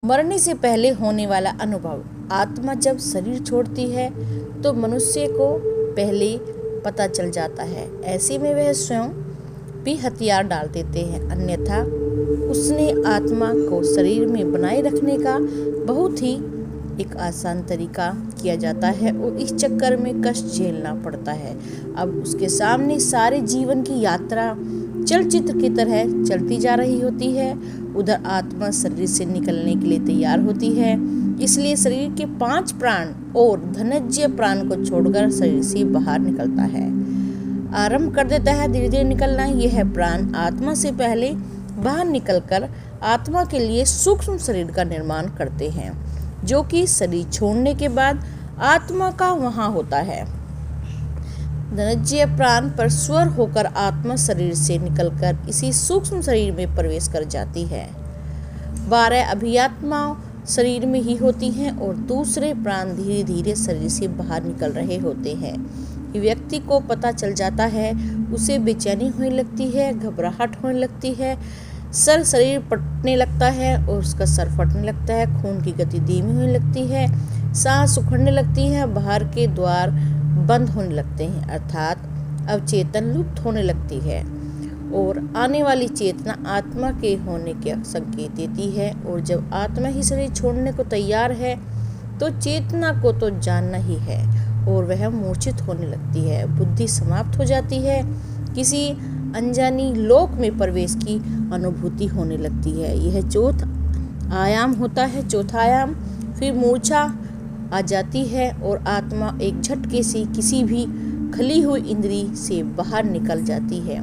मरने से पहले होने वाला अनुभव। आत्मा जब शरीर छोड़ती है तो मनुष्य को पहले पता चल जाता है। ऐसे में वह स्वयं भी हथियार डाल देते हैं, अन्यथा उसने आत्मा को शरीर में बनाए रखने का बहुत ही एक आसान तरीका किया जाता है और इस चक्कर में कष्ट झेलना पड़ता है। अब उसके सामने सारे जीवन की यात्रा चलचित्र की तरह चलती जा रही होती है। उधर आत्मा शरीर से निकलने के लिए तैयार होती है, इसलिए शरीर के 5 प्राण और धनज्य प्राण को छोड़कर शरीर से बाहर निकलता है, आरंभ कर देता है धीरे धीरे निकलना। यह प्राण आत्मा से पहले बाहर निकलकर आत्मा के लिए सूक्ष्म शरीर का निर्माण करते हैं, जो कि शरीर छोड़ने के बाद आत्मा का वहां होता है। धनज्य प्राण पर स्वर होकर आत्मा शरीर से निकलकर इसी सूक्ष्म शरीर में प्रवेश कर जाती है। 12 अभियात्मा शरीर में ही होती हैं और दूसरे प्राण धीरे धीरे शरीर से बाहर निकल रहे होते हैं। व्यक्ति को पता चल जाता है, उसे बेचैनी होने लगती है, घबराहट होने लगती है, शरीर फटने लगता है और उसका सर फटने लगता है, खून की गति धीमी होने लगती है, सांस उखड़ने लगती है, बाहर के द्वार बंद होने लगते हैं, अर्थात अवचेतन लुप्त होने लगती है और आने वाली चेतना आत्मा के होने के संकेत देती है। और जब आत्मा ही शरीर छोड़ने को तैयार है तो चेतना को तो जानना ही है और वह मूर्छित होने लगती है, बुद्धि समाप्त हो जाती है, किसी अनजानी लोक में प्रवेश की अनुभूति होने लगती है। यह चौथा आयाम होता है। चौथा आयाम फिर मूर्छा आ जाती है और आत्मा एक झटके से किसी भी खली हुई इंद्री से बाहर निकल जाती है।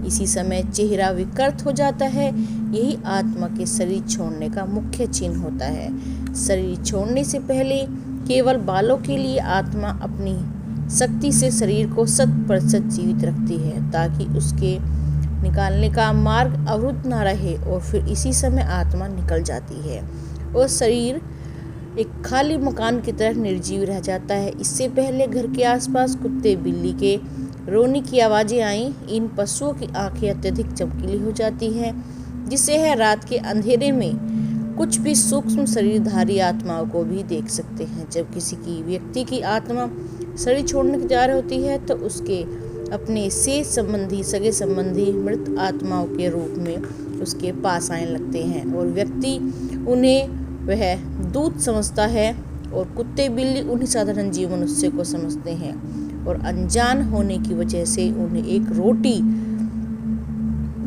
इसी समय चेहरा विकृत हो जाता है। यही आत्मा के शरीर छोड़ने का मुख्य चिन्ह होता है। शरीर छोड़ने से पहले केवल बालों के लिए आत्मा अपनी शक्ति से शरीर को 100% जीवित रखती है, ताकि उसके निकालने का मार्ग अवरुद्ध न रहे और फिर इसी समय आत्मा निकल जाती है और शरीर एक खाली मकान की तरह निर्जीव रह जाता है। इससे पहले घर के आसपास कुत्ते बिल्ली के रोने की आवाज़ें आईं। इन पशुओं की आंखें अत्यधिक चमकीली हो जाती हैं, जिससे है रात के अंधेरे में कुछ भी सूक्ष्म शरीरधारी आत्माओं को भी देख सकते हैं। जब किसी की व्यक्ति की आत्मा शरीर छोड़ने की तैयार होती है तो उसके अपने से संबंधी सगे संबंधी मृत आत्माओं के रूप में उसके पास आने लगते हैं और व्यक्ति उन्हें वह दूत समझता है और कुत्ते बिल्ली उन्हीं साधारण जीव मनुष्य को समझते हैं और अनजान होने की वजह से उन्हें एक रोटी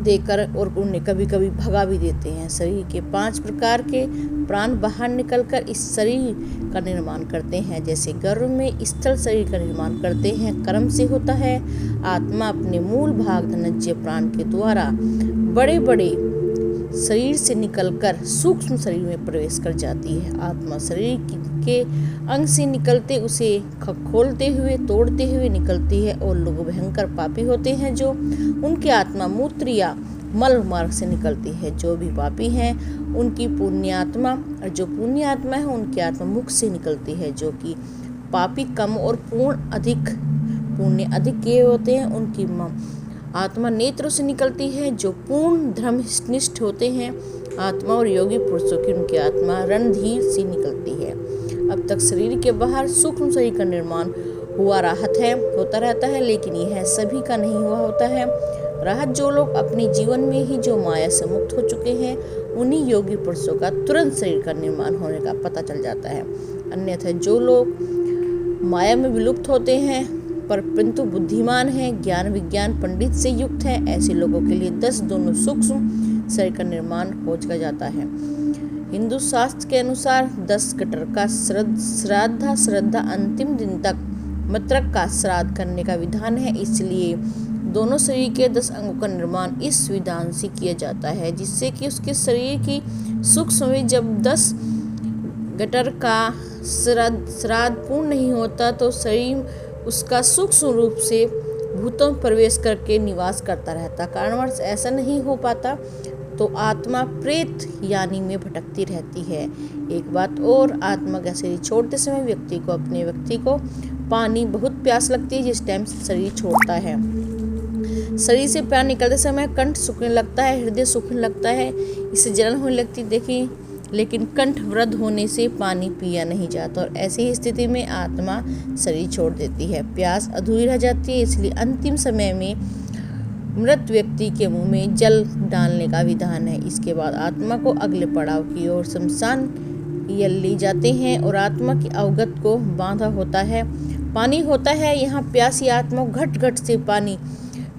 देकर और उन्हें कभी कभी भगा भी देते हैं। शरीर के 5 प्रकार के प्राण बाहर निकलकर इस शरीर का निर्माण करते हैं। जैसे गर्भ में स्थल शरीर का निर्माण करते हैं, कर्म से होता है। आत्मा अपने मूल भाग धनज्य प्राण के द्वारा बड़े बड़े शरीर से निकलकर सूक्ष्म शरीर में प्रवेश कर जाती है। आत्मा शरीर के अंग से निकलते उसे खखोलते हुए तोड़ते हुए निकलती है और लोग भयंकर पापी होते हैं जो उनकी आत्मा मूत्र या मल मार्ग से निकलती है। जो भी पापी हैं उनकी पुण्यात्मा और जो पुण्य आत्मा है उनकी आत्मा मुख से निकलती है। जो कि पापी कम और पुण्य अधिक किए होते हैं उनकी आत्मा नेत्रों से निकलती है। जो पूर्ण धर्मनिष्ठ होते हैं आत्मा और योगी पुरुषों की उनकी आत्मा रणधीर से निकलती है। अब तक शरीर के बाहर सूक्ष्म शरीर का निर्माण होता रहता है, लेकिन यह सभी का नहीं हुआ होता है। राहत जो लोग अपने जीवन में ही जो माया से मुक्त हो चुके हैं उन्हीं योगी पुरुषों का तुरंत शरीर का निर्माण होने का पता चल जाता है। अन्यथा जो लोग माया में विलुप्त होते हैं परंतु बुद्धिमान हैं, ज्ञान विज्ञान पंडित से युक्त है, ऐसे लोगों के लिए 10 दोनों सूक्ष्म शरीर का निर्माण हो जाता है। हिंदू शास्त्र के अनुसार 10 कटर का श्राद्ध अंतिम दिन तक मृतक का श्राद्ध करने का विधान है। इसलिए दोनों शरीर के 10 अंगों का निर्माण इस विधान से किया जाता है, जिससे कि उसके शरीर की सूक्ष्म जब 10 गटर का श्राद्ध पूर्ण नहीं होता तो शरीर उसका सूक्ष्म रूप से भूतों में प्रवेश करके निवास करता रहता। कारणवश ऐसा नहीं हो पाता तो आत्मा प्रेत यानी में भटकती रहती है। एक बात और, आत्मा का शरीर छोड़ते समय व्यक्ति को पानी बहुत प्यास लगती है। जिस टाइम शरीर छोड़ता है शरीर से प्राण निकलते समय कंठ सूखने लगता है, हृदय सूखने लगता है, इससे जलन होने लगती है। देखिए लेकिन कंठवृद्ध होने से पानी पिया नहीं जाता और ऐसी ही स्थिति में आत्मा शरीर छोड़ देती है। प्यास अधूरी रह जाती है, इसलिए अंतिम समय में मृत व्यक्ति के मुंह में जल डालने का विधान है। इसके बाद आत्मा को अगले पड़ाव की ओर शमशान ले जाते हैं और आत्मा की अवगत को बांधा होता है, पानी होता है। यहाँ प्यासी आत्मा को घट घट से पानी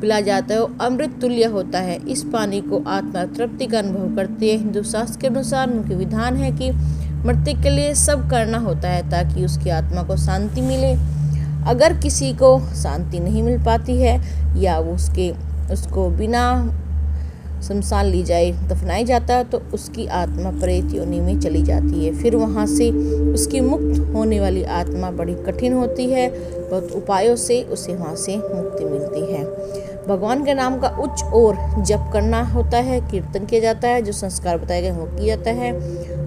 पिला जाता है और अमृत तुल्य होता है। इस पानी को आत्मा तृप्ति का अनुभव करती है। हिंदू शास्त्र के अनुसार उनके विधान है कि मृत्यु के लिए सब करना होता है ताकि उसकी आत्मा को शांति मिले। अगर किसी को शांति नहीं मिल पाती है या उसको बिना शमशान ली जाए दफनाया जाता है तो उसकी आत्मा प्रेत योनि में चली जाती है। फिर वहाँ से उसकी मुक्त होने वाली आत्मा बड़ी कठिन होती है, बहुत उपायों से उसे वहाँ से मुक्ति मिलती है। भगवान के नाम का उच्च और जप करना होता है, कीर्तन किया जाता है, जो संस्कार बताए गए वो किया जाता है,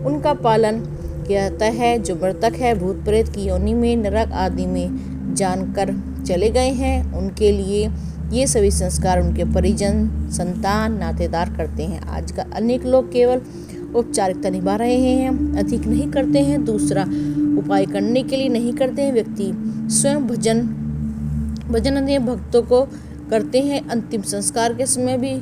उनका पालन किया जाता है। जो मृतक है भूत प्रेत की योनि में, नरक आदि में जानकर चले गए हैं, उनके लिए ये सभी संस्कार उनके परिजन, संतान, नातेदार करते हैं। आजकल अनेक लोग केवल औपचारिकता निभा रहे हैं, अधिक नहीं करते हैं। दूसरा उपाय करने के लिए नहीं करते हैं। व्यक्ति स्वयं भजन अन्य भक्तों को करते हैं। अंतिम संस्कार के समय भी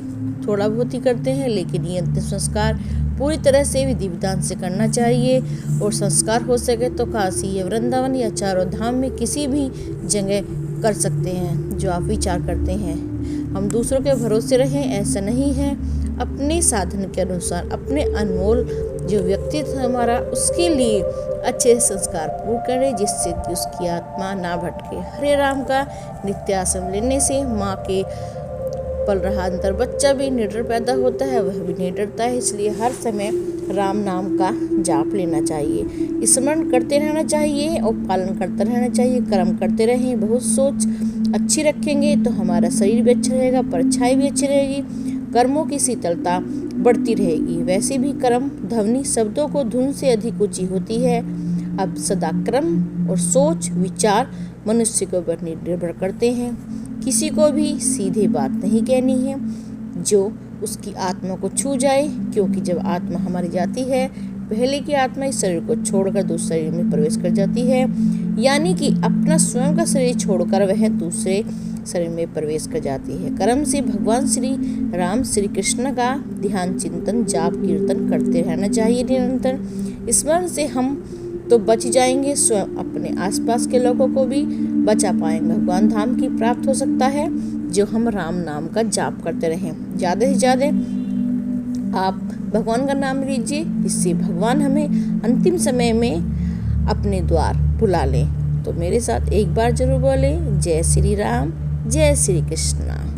थोड़ा बहुत ही करते हैं, लेकिन ये अंतिम संस्कार पूरी तरह से विधि विधान से करना चाहिए। और संस्कार हो सके तो काशी या वृंदावन या चारों धाम में किसी भी जगह कर सकते हैं जो आप विचार करते हैं। हम दूसरों के भरोसे रहें, ऐसा नहीं है। अपने साधन के अनुसार अपने अनमोल जो व्यक्तित्व हमारा, उसके लिए अच्छे संस्कार पूर्ण करें, जिससे कि उसकी आत्मा ना भटके। हरे राम का नित्यासन लेने से माँ के पल रहा अंतर बच्चा भी निडर पैदा होता है, वह भी निडरता है। इसलिए हर समय राम नाम का जाप लेना चाहिए, स्मरण करते रहना चाहिए और पालन करते रहना चाहिए। कर्म करते रहें, बहुत सोच अच्छी रखेंगे तो हमारा शरीर भी अच्छा रहेगा, परछाई भी अच्छी रहेगी, कर्मों की शीतलता बढ़ती रहेगी। वैसे भी कर्म ध्वनि शब्दों को धुन से अधिक ऊंची होती है। अब सदा कर्म और सोच विचार मनुष्य को निर्भर करते हैं। किसी को भी सीधे बात नहीं कहनी है जो उसकी आत्मा को छू जाए, क्योंकि जब आत्मा हमारी जाती है, पहले की आत्मा इस शरीर को छोड़कर दूसरे शरीर में प्रवेश कर जाती है, यानी कि अपना स्वयं का शरीर छोड़कर वह दूसरे शरीर में प्रवेश कर जाती है। कर्म से भगवान श्री राम श्री कृष्ण का ध्यान, चिंतन, जाप, कीर्तन करते रहना चाहिए निरंतर। स्मरण से हम तो बच जाएंगे, स्वयं अपने आसपास के लोगों को भी बचा पाएंगे। भगवान धाम की प्राप्त हो सकता है जो हम राम नाम का जाप करते रहें। ज़्यादा से ज़्यादा आप भगवान का नाम लीजिए, जिससे भगवान हमें अंतिम समय में अपने द्वार बुला लें। तो मेरे साथ एक बार जरूर बोले, जय श्री राम, जय श्री कृष्ण।